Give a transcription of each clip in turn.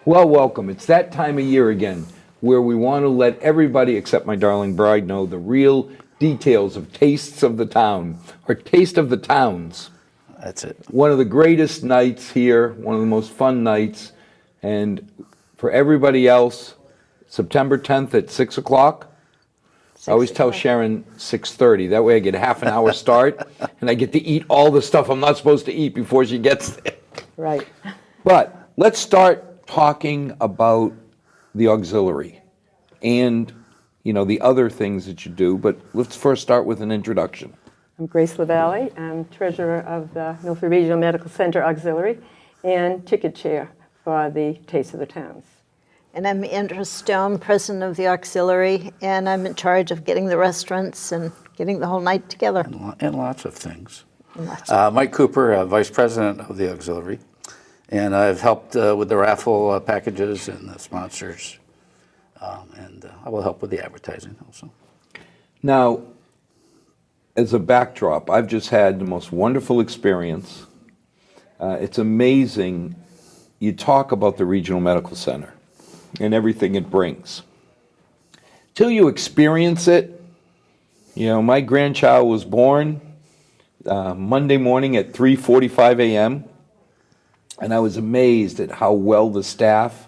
Well, welcome. It's that time of year again where we want to let everybody except my darling bride know the real details of Tastes of the Town, or Taste of the Towns. That's it. One of the greatest nights here, one of the most fun nights. And for everybody else, September 10th at 6 o'clock. I always tell Sharon 6:30. That way I get a half an hour start and I get to eat all the stuff I'm not supposed to eat before she gets there. Right. But let's start talking about the auxiliary and, you know, the other things that you do. But let's first start with an introduction. I'm Grace LaValle. I'm treasurer of the Milford Regional Medical Center Auxiliary and ticket chair for the Taste of the Towns. And I'm Andrew Stone, president of the auxiliary, and I'm in charge of getting the restaurants and getting the whole night together. And lots of things. Mike Cooper, vice president of the auxiliary, and I've helped with the raffle packages and the sponsors, and I will help with the advertising also. Now, as a backdrop, I've just had the most wonderful experience. It's amazing. You talk about the Regional Medical Center and everything it brings. Till you experience it, you know, my grandchild was born Monday morning at 3:45 a.m., and I was amazed at how well the staff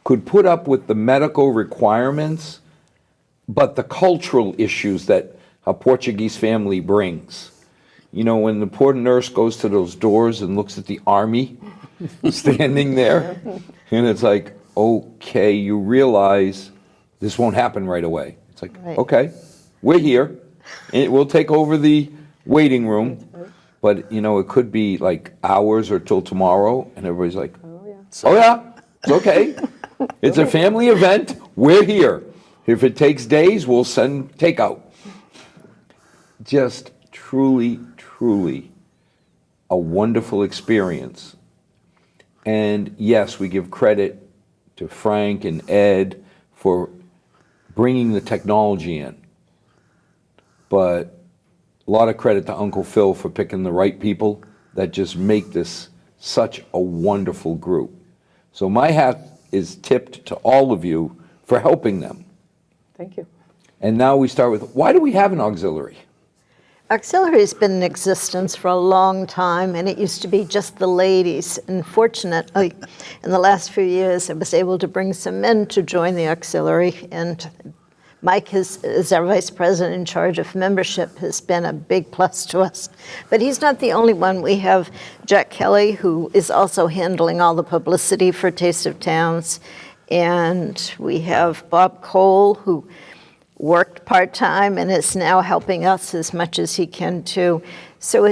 could put up with the medical requirements, but the cultural issues that a Portuguese family brings. You know, when the poor nurse goes to those doors and looks at the army standing there, and it's like, okay, you realize this won't happen right away. It's like, Right. okay, we're here, and we'll take over the waiting room, but, you know, it could be like hours or till tomorrow, and everybody's like, oh yeah, it's okay. It's a family event, we're here. If it takes days, we'll send takeout. Just truly, truly a wonderful experience. And yes, we give credit to Frank and Ed for bringing the technology in. But a lot of credit to Uncle Phil for picking the right people that just make this such a wonderful group. So my hat is tipped to all of you for helping them. Thank you. And now we start with, why do we have an auxiliary? Auxiliary has been in existence for a long time, and it used to be just the ladies. And fortunately, in the last few years, I was able to bring some men to join the auxiliary, and Mike, as our vice president in charge of membership, has been a big plus to us. But he's not the only one. We have Jack Kelly, who is also handling all the publicity for Taste of Towns, and we have Bob Cole, who worked part-time and is now helping us as much as he can too. So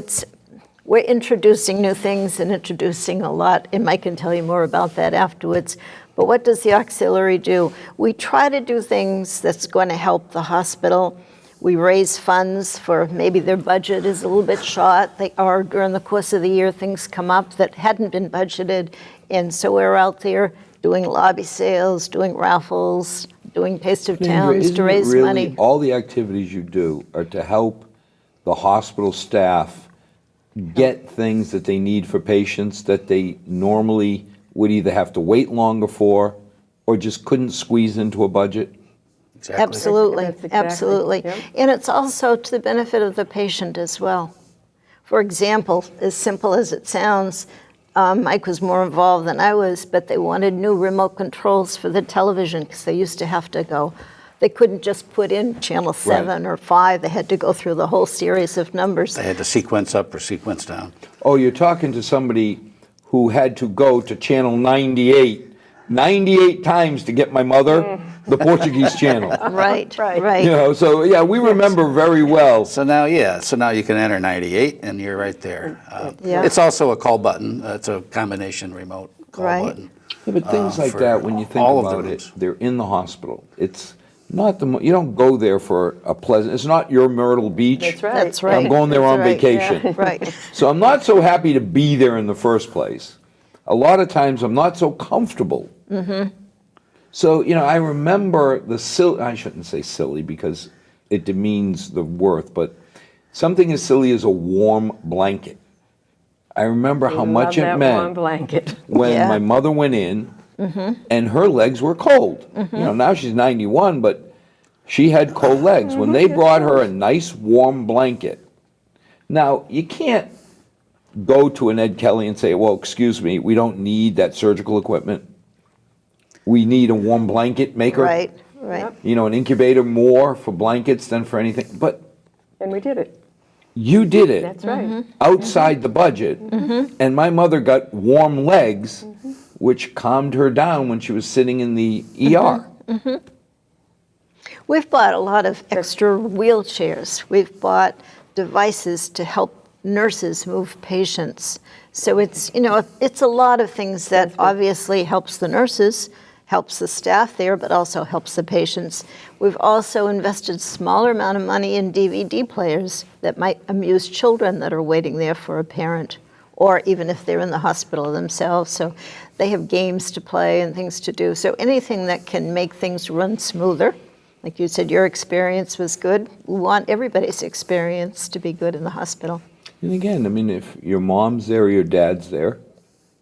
we're introducing new things and introducing a lot, and Mike can tell you more about that afterwards. But what does the auxiliary do? We try to do things that's going to help the hospital. We raise funds for maybe their budget is a little bit short, or during the course of the year things come up that hadn't been budgeted, and so we're out there doing lobby sales, doing raffles, doing Taste of Towns to raise Isn't it really money. all the activities you do are to help the hospital staff get things that they need for patients that they normally would either have to wait longer for or just couldn't squeeze into a budget? Exactly. Absolutely, That's exactly, absolutely. yep. And it's also to the benefit of the patient as well. For example, as simple as it sounds, Mike was more involved than I was, but they wanted new remote controls for the television because they used to have to go. They couldn't just put in channel 7 or 5. They had to go through the whole series of numbers. They had to sequence up or sequence down. Oh, you're talking to somebody who had to go to channel 98 times to get my mother the Portuguese channel. Right, Right. right. You know, so yeah, we remember very well. So now you can enter 98 and you're right there. Yeah. It's also a call button. It's a combination remote call Right. button. Yeah, but things like for that, when you think all of the about it, rooms. they're in the hospital. It's not you don't go there for a pleasant, it's not your Myrtle Beach. That's right. That's right. I'm going there That's on right. vacation. Right. So I'm not so happy to be there in the first place. A lot of times I'm not so comfortable. So, you know, I remember I shouldn't say silly because it demeans the worth, but something as silly as a warm blanket. I remember how much Love it that meant warm blanket. when Yeah. my mother went in and her legs were cold. Now she's 91, but she had cold legs. When they brought her a nice warm blanket, now you can't go to an Ed Kelly and say, well, excuse me, we don't need that surgical equipment. We need a warm blanket maker. Right. An incubator more for blankets than for anything. But And we did it. you did it That's right. outside the budget, and my mother got warm legs, which calmed her down when she was sitting in the ER. We've bought a lot of extra wheelchairs. We've bought devices to help nurses move patients. So it's a lot of things that obviously helps the nurses, helps the staff there, but also helps the patients. We've also invested a smaller amount of money in DVD players that might amuse children that are waiting there for a parent, or even if they're in the hospital themselves. So they have games to play and things to do. So anything that can make things run smoother. Like you said, your experience was good. We want everybody's experience to be good in the hospital. And again, I mean, if your mom's there or your dad's there,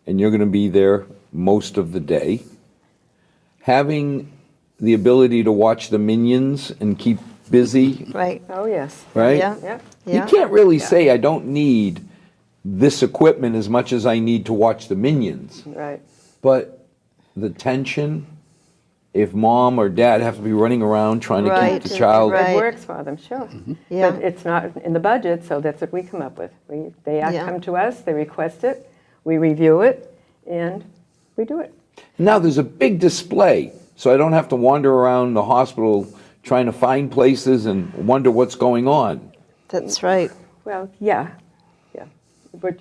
and you're going to be there most of the day, having the ability to watch the Minions and keep busy, Right. Oh, yes. right? Yeah. Yep. You Yeah. can't really say, I don't need this equipment as much as I need to watch the Minions. Right. But the tension, if mom or dad have to be running around trying to Right, keep the child. right. It works for them, sure. Yeah. But it's not in the budget, so that's what we come up with. They Yeah. come to us, they request it, we review it, and we do it. Now there's a big display, so I don't have to wander around the hospital trying to find places and wonder what's going on. That's right. Well, yeah. We're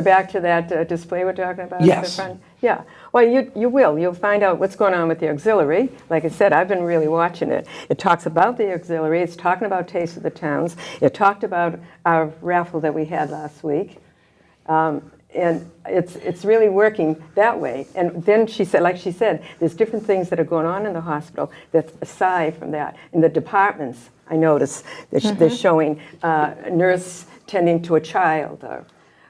back to that display we're talking about? at the Yes. front? Yeah. Well, you will. You'll find out what's going on with the auxiliary. Like I said, I've been really watching it. It talks about the auxiliary. It's talking about Taste of the Towns. It talked about our raffle that we had last week. And it's really working that way. And then she said, like she said, there's different things that are going on in the hospital that's aside from that. In the departments, I notice that they're showing a nurse tending to a child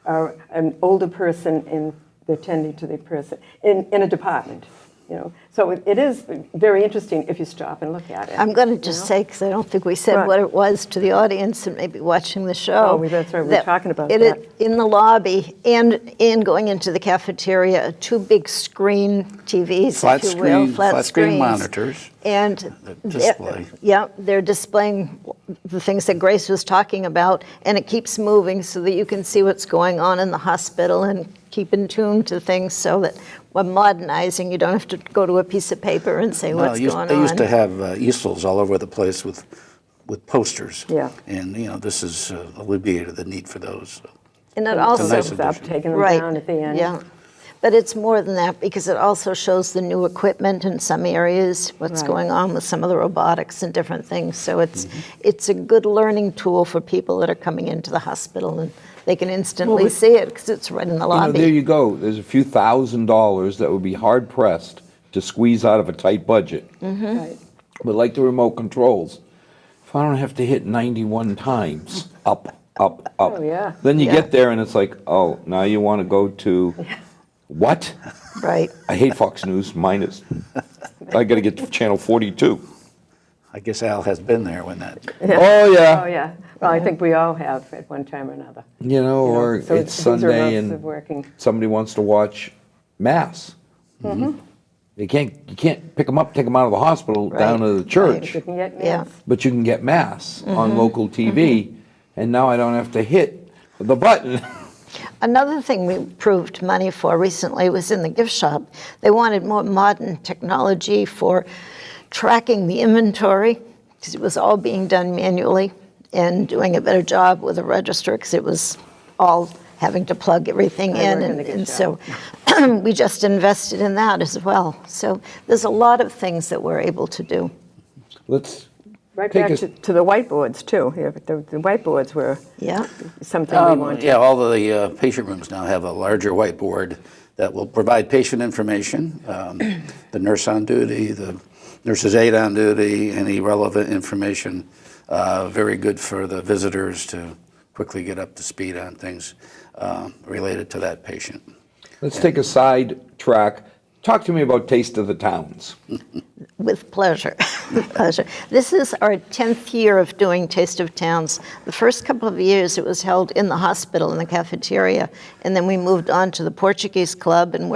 or an older person and they're tending to the person in a department. So it is very interesting if you stop and look at it. I'm going to just say, because I don't think we said Right. what it was to the audience and maybe watching the show. Oh, that's right. We were talking about it that. In the lobby and going into the cafeteria, two big screen TVs, Flat if you will, screen, flat screen screens. monitors. And The display. they're displaying the things that Grace was talking about, and it keeps moving so that you can see what's going on in the hospital and keep in tune to things so that when modernizing, you don't have to go to a piece of paper and say what's going on. They used to have easels all over the place with posters. Yeah. And, this is alleviated the need for those. So. And it So also, nice thumbs up, addition. taking them right, down at the end. yeah. But it's more than that because it also shows the new equipment in some areas, what's Right. going on with some of the robotics and different things. So it's a good learning tool for people that are coming into the hospital, and they can instantly see it because it's right in the lobby. There you go. There's a few $1,000s that would be hard pressed to squeeze out of a tight budget. Right. But like the remote controls, if I don't have to hit 91 times, up, up. Oh, yeah. Then you Yeah. get there and it's like, oh, now you want to go to what? Right. I hate Fox News minus. I got to get to channel 42. I guess Al has been there when that. Oh yeah. Oh, yeah. Well, I think we all have at one time or another. Or So it's these are Sunday modes of and working. somebody wants to watch Mass. You can't pick them up, take them out of the hospital down to the church, You can get Yeah. mass. but you can get Mass on local TV, and now I don't have to hit the button. Another thing we approved money for recently was in the gift shop. They wanted more modern technology for tracking the inventory because it was all being done manually, and doing a better job with a register because it was all having to plug everything I in. work in the gift And so we just invested in that as well. So there's a lot of things that we're able to do. Let's Right take back a- to the whiteboards, too. Yeah, but the whiteboards were Yeah. something we wanted. Yeah, all the patient rooms now have a larger whiteboard that will provide patient information, the nurse on duty, the nurse's aide on duty, any relevant information. Very good for the visitors to quickly get up to speed on things related to that patient. Let's take a side track. Talk to me about Taste of the Towns. With pleasure. With pleasure. This is our 10th year of doing Taste of Towns. The first couple of years it was held in the hospital in the cafeteria, and then we moved on to the Portuguese Club, and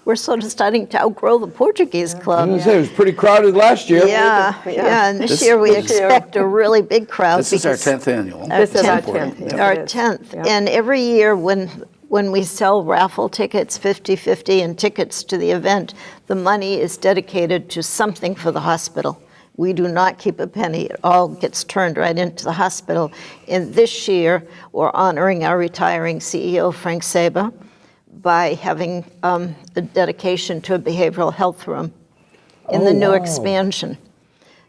we're sort of starting to outgrow the Portuguese Club. I was gonna say, it was pretty crowded last year. Yeah, and this year we expect a really big crowd. This is our because 10th annual. This is our important. 10th. Yep. our It is. 10th. Yeah. And every year when we sell raffle tickets, 50/50, and tickets to the event, the money is dedicated to something for the hospital. We do not keep a penny. It all gets turned right into the hospital. And this year, we're honoring our retiring CEO, Frank Saba, by having a dedication to a behavioral health room in the new expansion.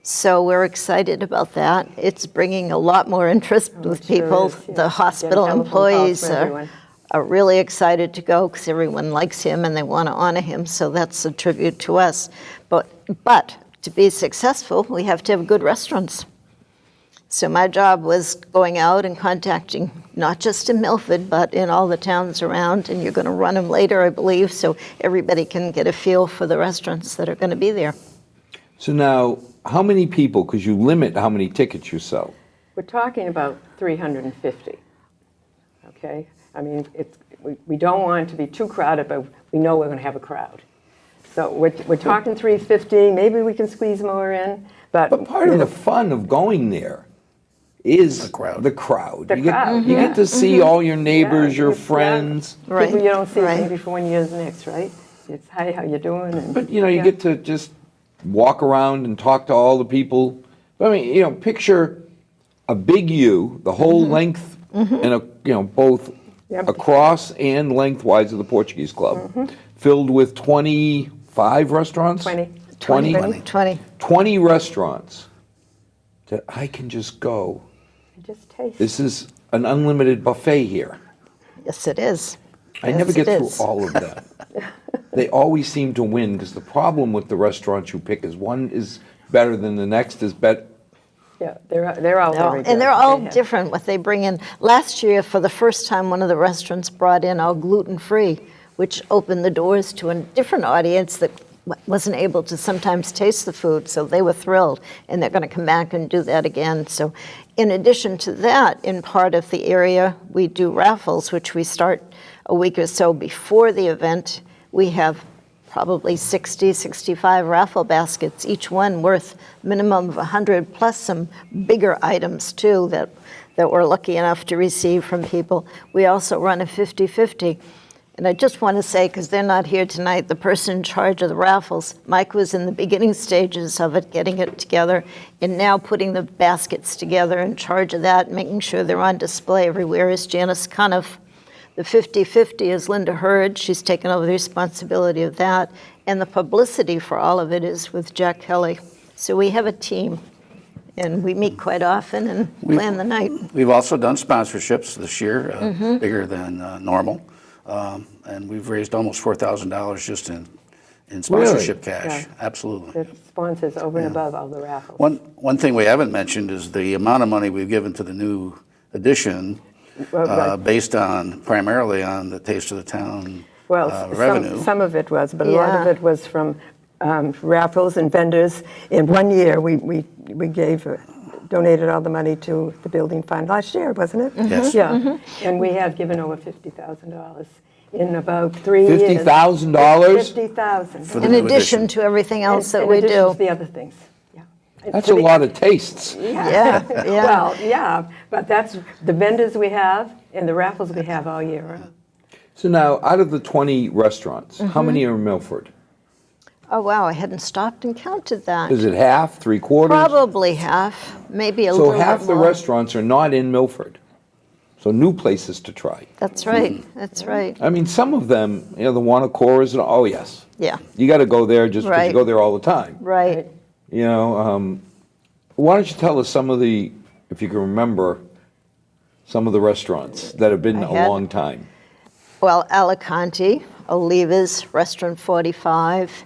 So we're excited about that. It's bringing a lot more interest with it sure people. is, yeah. The hospital Getting telephone calls employees from everyone. are really excited to go because everyone likes him and they want to honor him. So that's a tribute to us. But to be successful, we have to have good restaurants. So my job was going out and contacting, not just in Milford, but in all the towns around. And you're going to run them later, I believe, so everybody can get a feel for the restaurants that are going to be there. So now, how many people, because you limit how many tickets you sell? We're talking about 350, okay? I mean, we don't want it to be too crowded, but we know we're going to have a crowd. So we're talking 350, maybe we can squeeze more in, but... But part of the fun of going there is The crowd. The crowd. The You get, crowd, you yeah. get to see all your neighbors, Yeah, your yeah. friends. Right, People you don't see right. maybe for 1 year the next, right? It's, hi, how you doing? And, But, you yeah. get to just walk around and talk to all the people. I mean, picture a big U, the whole length, and both Yep. across and lengthwise of the Portuguese Club, filled with 25 restaurants? 20. 20? 20. 20 restaurants that I can just go. Just taste. This is an unlimited buffet here. Yes, it is. I never Yes, get it through is. all of that. They always seem to win, because the problem with the restaurants you pick is one is better than the next is better. Yeah, they're all very good. And they're all They have- different, what they bring in. Last year, for the first time, one of the restaurants brought in all gluten-free, which opened the doors to a different audience that wasn't able to sometimes taste the food, so they were thrilled, and they're going to come back and do that again. So in addition to that, in part of the area, we do raffles, which we start a week or so before the event. We have probably 60, 65 raffle baskets, each one worth minimum of 100, plus some bigger items too that we're lucky enough to receive from people. We also run a 50-50. And I just want to say, because they're not here tonight, the person in charge of the raffles, Mike, was in the beginning stages of it, getting it together, and now putting the baskets together, in charge of that, making sure they're on display everywhere, is Janice Cuniff. The 50-50 is Linda Hurd. She's taken over the responsibility of that. And the publicity for all of it is with Jack Kelly. So we have a team, and we meet quite often and plan the night. We've also done sponsorships this year, bigger than normal. And we've raised almost $4,000 just in sponsorship cash. Yeah. Absolutely. The sponsors over and above all the raffles. One thing we haven't mentioned is the amount of money we've given to the new edition, Right. based primarily on the Taste of the Town Well, revenue. some of it was, but a lot of Yeah. it was from raffles and vendors. In 1 year, we donated all the money to the building fund last year, wasn't it? Yes. Yeah, and we have given over $50,000 in about 3 years. $50,000? 50,000. For the In new addition edition. to everything else that In we addition do. to the other things, yeah. That's a lot of tastes. Yeah, yeah. Well, yeah, but that's the vendors we have and the raffles we have all year round. So now, out of the 20 restaurants, how many are in Milford? Oh, wow, I hadn't stopped and counted that. Is it half, three-quarters? Probably half, maybe a So little bit half the more. restaurants are not in Milford. So new places to try. That's right, that's right. I mean, some of them, the Wanacoras, and oh yes, Yeah, you got to go there just because you Right. go there all the time. right. Why don't you tell us some of the, if you can remember, some of the restaurants that have been I a had- long time. Well, Alicante, Oliva's, Restaurant 45.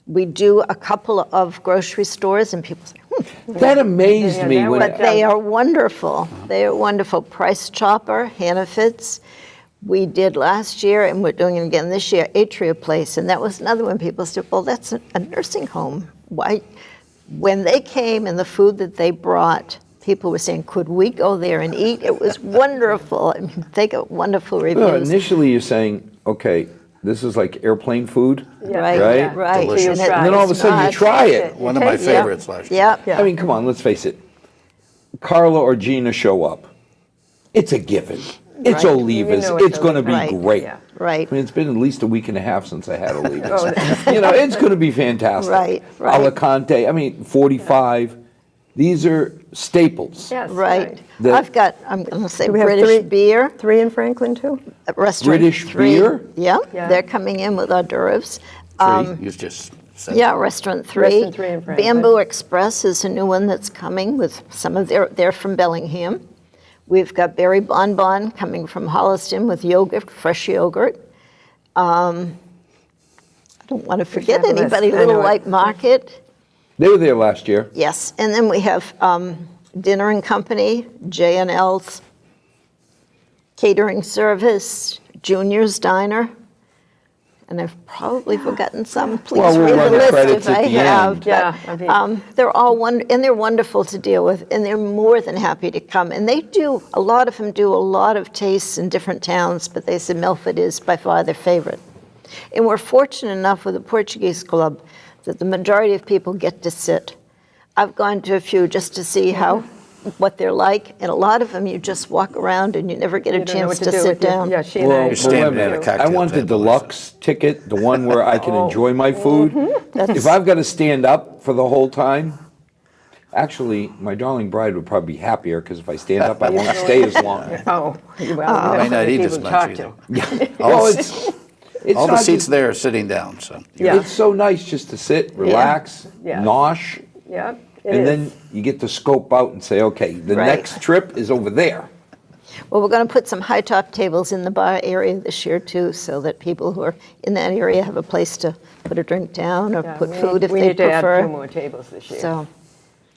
We do a couple of grocery stores, and people say, That amazed Yeah, me that when was- but they are wonderful. They are wonderful. Price Chopper, Hannaford's. We did last year, and we're doing it again this year, Atria Place, and that was another one. People said, well, that's a nursing home. Why? When they came and the food that they brought, people were saying, could we go there and eat? It was wonderful. I mean, they got wonderful No, reviews. initially you're saying, okay, this is like airplane food. Right, Right? right. Delicious. And And then all of a sudden you try it. One of my Taste it. favorites last year. Yeah. I mean, come on, let's face it. Carla or Gina show up. It's a given. It's Right. Oliva's. You know it's It's going to be Right. great. Yeah. Right. I mean, it's been at least a week and a half since I had Oliva's. Oh, You know, it's going to be fantastic. Right, right. Alicante, I mean, 45. These are staples. Yes, Right. The- I've got, I'm going to say we have British three- beer. 3 in Franklin, too? Restaurant British 3. beer? Yeah, Yeah. they're coming in with hors d'oeuvres. You just said. Yeah, Restaurant 3. Restaurant 3 in Franklin. Bamboo Express is a new one that's coming with some of they're from Bellingham. We've got Berry Bonbon coming from Holliston with yogurt, fresh yogurt. I don't want to forget have a list. anybody. I Little know it. White Market, They were there last year. yes. And then we have Dinner and Company, J&L's catering service, Junior's Diner. And I've probably forgotten some. Please Well, we'll read run the the list credits if at I the have. end. Yeah, but, I mean- they're all and they're wonderful to deal with, and they're more than happy to come. And they do, a lot of them do a lot of tastes in different towns, but they said Milford is by far their favorite. And we're fortunate enough with the Portuguese Club that the majority of people get to sit. I've gone to a few just to see what they're like, and a lot of them you just walk around and you never get a You don't know chance what to do sit with your- down. Yeah, she and Well, I. You're standing wait a at a minute. cocktail I want the table or deluxe ticket, the one where I can Oh. enjoy my food. If I've got to stand up for the whole time, actually, my darling bride would probably be happier because if I stand up, I won't stay as long. Oh, well, Might not eat as much to. either. Well, it's All the not seats just- there are sitting down, so. Yeah. It's so nice just to sit, relax, Yeah. nosh, Yeah, it and is. then you get to scope out and say, okay, the Right. next trip is over there. Well, we're going to put some high-top tables in the bar area this year, too, so that people who are in that area have a place to put a drink down or Yeah, put we food need- if we they need to add 2 prefer. more tables this year. So,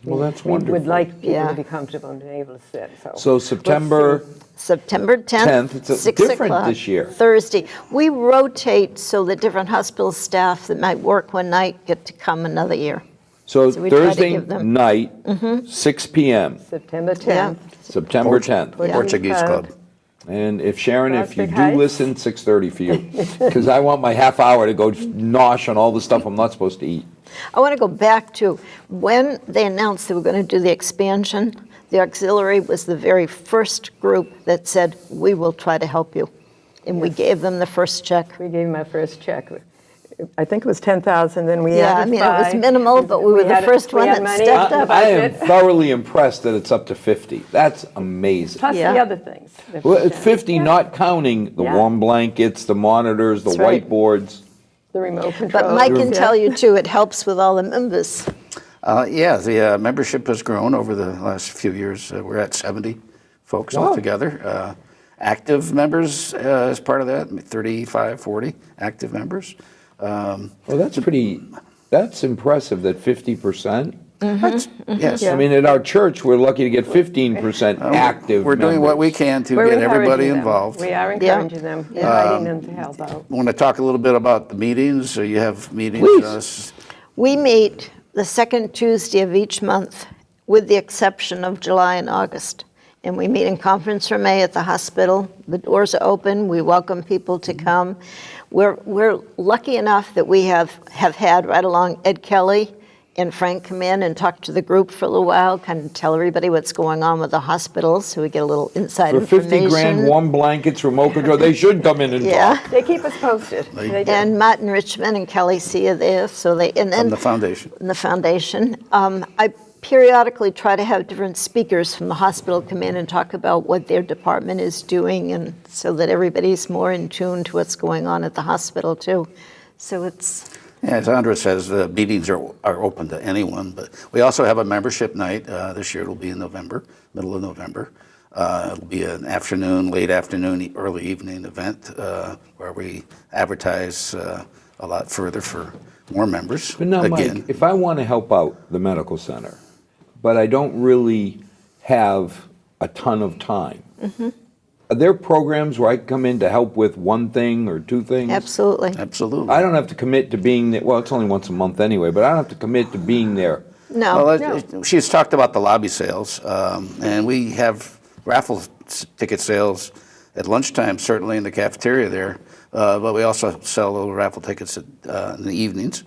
Well, that's We wonderful. would like people Yeah. to be comfortable and be able to sit, so. So September, September 10th, 10th, it's 6 different o'clock, this year. Thursday. We rotate so that different hospital staff that might work one night get to come another year. so So we try to Thursday give them- night, 6 PM, September 10th. September 10th. Portuguese Club. And if Sharon, if you Prospect do Heights? listen, 6:30 for you, because I want my half hour to go nosh on all the stuff I'm not supposed to eat. I want to go back to when they announced they were going to do the expansion, the auxiliary was the very first group that said, we will try to help you. And we gave them the first check. We gave my first check. I think it was 10,000, then we Yeah, added I mean, it was 5. minimal, but we were the had- first we one had that money stepped in the up. I am budget. thoroughly impressed that it's up to 50. That's amazing. Plus Yeah. the other things. that Well, we've it's done. 50, Yeah. not counting the Yeah. warm blankets, the monitors, the That's right. whiteboards. The remote control. But Mike can Yeah. tell you, too, it helps with all the members. Yeah, the membership has grown over the last few years. We're at 70 folks Wow. altogether. Active members as part of that, 35, 40 active members. Well, that's impressive that 50%. Yes. I mean, at our church, we're lucky to get 15% active We're doing what we members. can to We're get everybody encouraging them. involved. We are encouraging them, inviting them to help out. I want to talk a little bit about the meetings. So you have meetings. Please. We meet the second Tuesday of each month, with the exception of July and August. And we meet in conference room A at the hospital. The doors are open. We welcome people to come. We're lucky enough that we have had right along Ed Kelly and Frank come in and talk to the group for a little while, kind of tell everybody what's going on with the hospital, so we get a little inside For information. 50 grand, warm blankets, remote control, they should come in and Yeah. talk. They keep us posted. They do. And Martin Richmond and Kelly C are there, so they and then From the foundation. in the foundation. I periodically try to have different speakers from the hospital come in and talk about what their department is doing, and so that everybody's more in tune to what's going on at the hospital too. So it's, Yeah, as Andra says, the meetings are open to anyone, but we also have a membership night. This year it'll be in November, middle of November. It'll be an afternoon, late afternoon, early evening event where we advertise a lot further for more members. But now, Mike, if I want to help out the medical center, but I don't really have a ton of time, are there programs where I can come in to help with one thing or two things? Absolutely. Absolutely. I don't have to commit to being there, well, it's only once a month anyway, but I don't have to commit to being there. No. Well, she's talked about the lobby sales, and we have raffle ticket sales at lunchtime, certainly in the cafeteria there, but we also sell little raffle tickets in the evenings,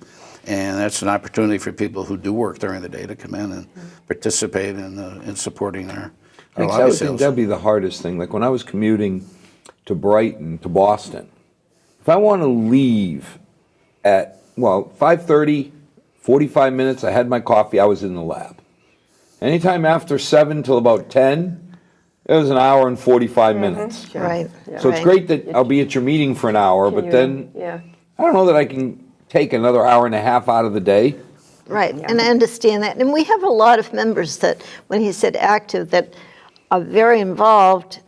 and that's an opportunity for people who do work during the day to come in and participate in supporting our I lobby would think sales. that'd be the hardest thing. Like when I was commuting to Brighton, to Boston, if I want to leave at, well, 5:30, 45 minutes, I had my coffee, I was in the lab. Anytime after 7 till about 10, it was an hour and 45 minutes. Sure. Right. So it's Right. great that I'll be at your meeting for an hour, but then Yeah. I don't know that I can take another hour and a half out of the day. Right, and I understand that. And we have a lot of members that, when he said active, that are very involved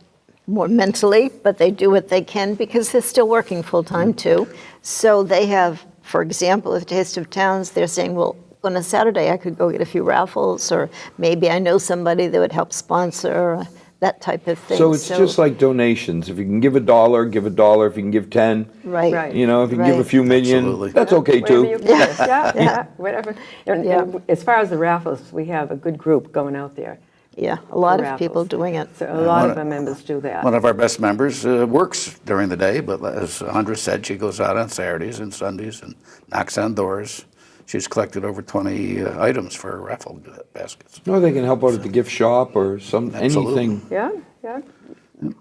more mentally, but they do what they can because they're still working full-time too. So they have, for example, with Taste of Towns, they're saying, well, on a Saturday I could go get a few raffles, or maybe I know somebody that would help sponsor, that type of thing. So it's just like donations. If you can give $1, give $1. If you can give 10, Right. Right. you know, if you can give a Right. few million, Absolutely. that's okay Whatever you too. can do. Yeah, whatever. And Yeah. as far as the raffles, we have a good group going out there. Yeah, a lot for of people raffles. doing it. So a lot of our members do that. One of our best members works during the day, but as Andra said, she goes out on Saturdays and Sundays and knocks on doors. She's collected over 20 items for raffle baskets. Or they can help out at the gift shop or Absolutely. anything. Yeah, yeah.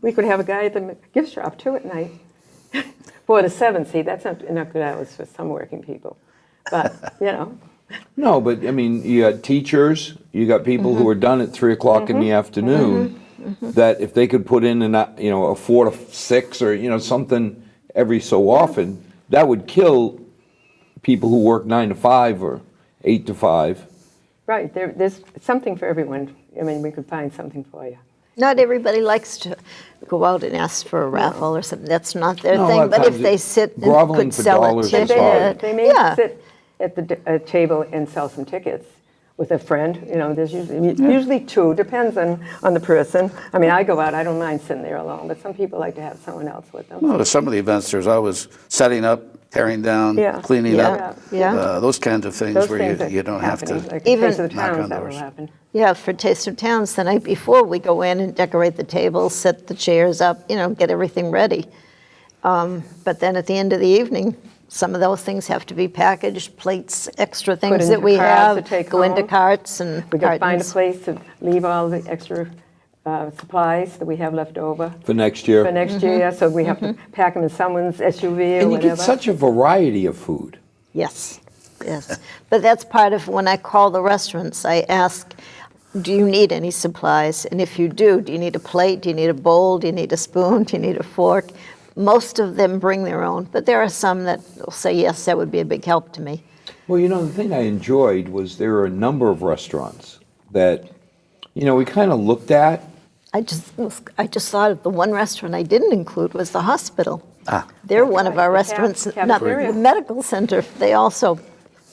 We could have a guy at the gift shop too at night. 4 to 7, see, that's not good hours for some working people. But, you know, No, but I mean, you got teachers, you got people who are done at 3 o'clock in the afternoon, that if they could put in a 4 to 6 or, something every so often, that would kill people who work 9 to 5 or 8 to 5. right, there's something for everyone. I mean, we could find something for you. Not everybody likes to go out and ask for a raffle or something. That's not their No, a lot thing. of But if times they sit and groveling could for sell a dollars is ticket. hard. They may Yeah. sit at the table and sell some tickets with a friend. You know, there's usually two, depends on the person. I mean, I go out, I don't mind sitting there alone, but some people like to have someone else with them. Well, some of the events, there's always setting up, tearing down, Yeah. cleaning Yeah. up, Yeah. those kinds of things Those where things are you don't have happening, to. like Even Taste of the knock on Towns, that will doors. happen. Yeah, for Taste of Towns, the night before, we go in and decorate the tables, set the chairs up, get everything ready. But then at the end of the evening, some of those things have to be packaged, plates, extra things that into we cars have, to take go into home. carts and We got to find a cartons. place to leave all the extra supplies that we have left over For next year. for next year, so we have to pack them in someone's SUV or And you whatever. get such a variety of food. Yes, yes. But that's part of when I call the restaurants, I ask, do you need any supplies? And if you do you need a plate? Do you need a bowl? Do you need a spoon? Do you need a fork? Most of them bring their own, but there are some that will say, yes, that would be a big help to me. Well, the thing I enjoyed was there are a number of restaurants that, we kind of looked at. I just thought of the one restaurant I didn't include was the hospital. Ah. They're one of our Right, the restaurants, not cafeteria. the medical center. They also,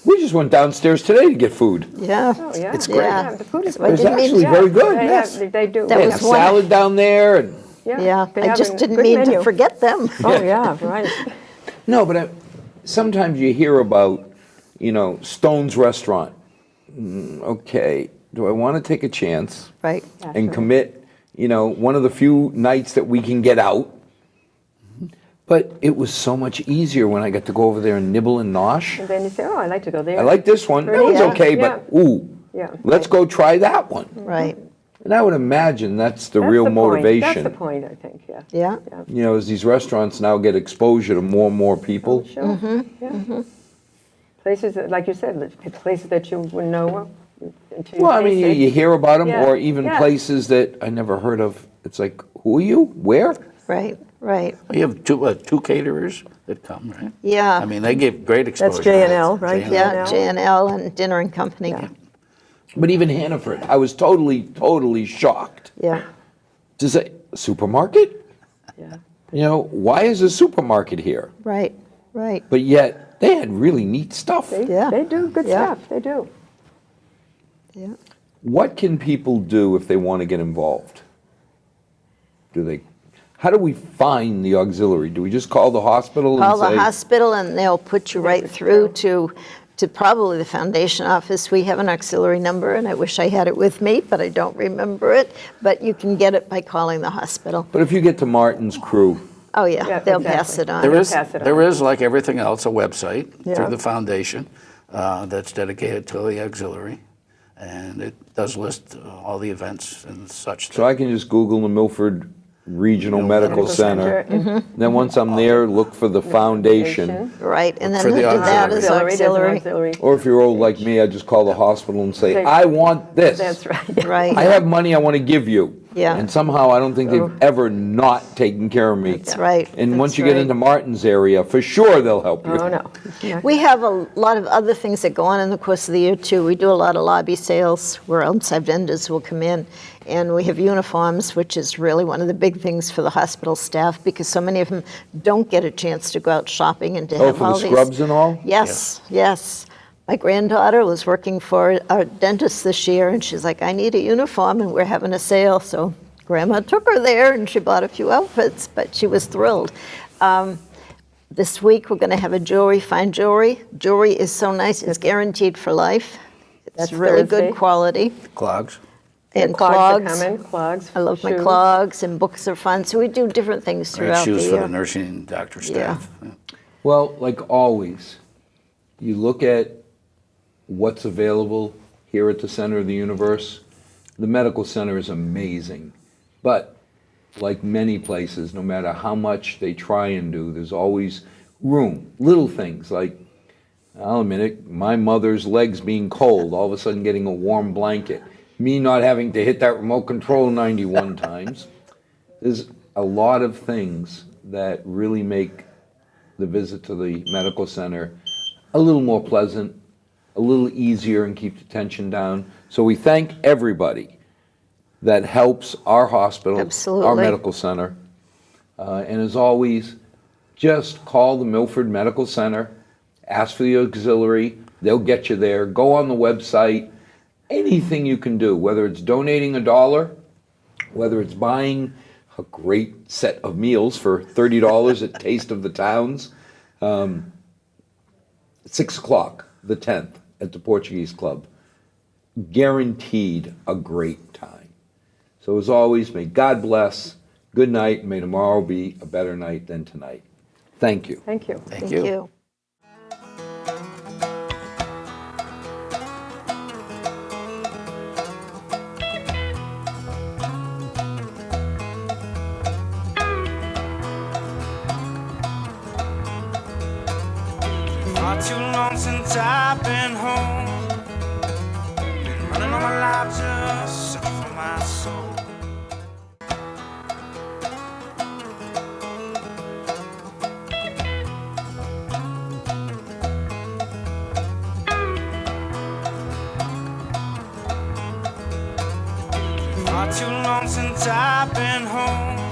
We just went downstairs today to get food. yeah. Oh, yeah. It's great. Yeah, the food is So I good. It's didn't mean actually to- very good, They yes. have- They do. That They was had one- salad down there and, Yeah, they I have just a didn't good mean to menu. forget them. Oh, yeah, right. no, but sometimes you hear about, Stone's Restaurant. Okay, do I want to take a chance Right. and sure. commit, one of the few nights that we can get out? But it was so much easier when I got to go over there and nibble and nosh. And then you say, oh, I'd like to go there. I like this one. That one's Yeah, okay, but ooh, Yeah. let's go try that one. Right, And I would imagine that's the That's real the point. motivation. That's the point, I think, yeah. yeah. As these restaurants now get exposure to more and more people. Sure, yeah. Places, that, like you said, places that you wouldn't know until you Well, I mean, taste it. you hear about them, Yeah, or even yeah. places that I never heard of. It's like, who are you? Where? Right, right. You have two caterers that come, right? Yeah. I mean, they give great exposure. J&L, right? J&L. Yeah, J&L. J&L and Dinner and Company. Yeah. But even Hannaford, I was totally shocked Yeah. to say, supermarket? Yeah. Why is a supermarket here? Right, right. But yet, they had really neat stuff. Yeah. They do good Yeah. stuff, they do. Yeah. What can people do if they want to get involved? Do they How do we find the auxiliary? Do we just call the hospital Call and the say? hospital and they'll put you right through to probably the foundation office. We have an auxiliary number, and I wish I had it with me, but I don't remember it. But you can get it by calling the hospital. But if you get to Martin's crew, Oh, yeah, Yeah, they'll exactly. pass it on. There is, pass it there on. is, like everything else, a website Yeah. through the foundation that's dedicated to the auxiliary, and it does list all the events and such. so I can just Google the Milford Regional Medical Center. Mm-hmm. Then once I'm there, look for the foundation. Right, and then For the under that is Auxiliary, there's an auxiliary. auxiliary. Or if you're old like me, I just call the hospital and say, Say- I want this. That's right. Right. I have money I want to give you. Yeah. And somehow I don't think they've ever not taken care of me. That's right. And once That's you get right. into Martin's area, for sure they'll help you. Oh, no. Yeah. We have a lot of other things that go on in the course of the year, too. We do a lot of lobby sales where outside vendors will come in, and we have uniforms, which is really one of the big things for the hospital staff, because so many of them don't get a chance to go out shopping and to Oh, have for all the these. scrubs and all? Yes, yes. My granddaughter was working for our dentist this year, and she's like, I need a uniform, and we're having a sale, so Grandma took her there, and she bought a few outfits, but she was thrilled. This week, we're going to have a jewelry, fine jewelry. Jewelry is so nice, it's guaranteed for life. It's That's really Thursday. good quality. Clogs. And Clogs clogs. are coming, clogs. I love my shoes. clogs, and books are fun, so we do different things Right, throughout the shoes for the year. nursing and doctor staff. Yeah. Well, like always, you look at what's available here at the center of the universe. The medical center is amazing. But like many places, no matter how much they try and do, there's always room. Little things like, I'll admit it, my mother's legs being cold, all of a sudden getting a warm blanket, me not having to hit that remote control 91 times. There's a lot of things that really make the visit to the medical center a little more pleasant, a little easier, and keep the tension down. So we thank everybody that helps our hospital, Absolutely. our medical center. And as always, just call the Milford Medical Center, ask for the auxiliary, they'll get you there. Go on the website, anything you can do, whether it's donating $1, whether it's buying a great set of meals for $30 at Taste of the Towns. 6 o'clock, the 10th, at the Portuguese Club. Guaranteed a great time. So as always, may God bless, good night, and may tomorrow be a better night than tonight. Thank you. Thank you. Thank Thank you. you. Far too long since I've been home. Been running all my life just searching for my soul. Far too long since I've been home.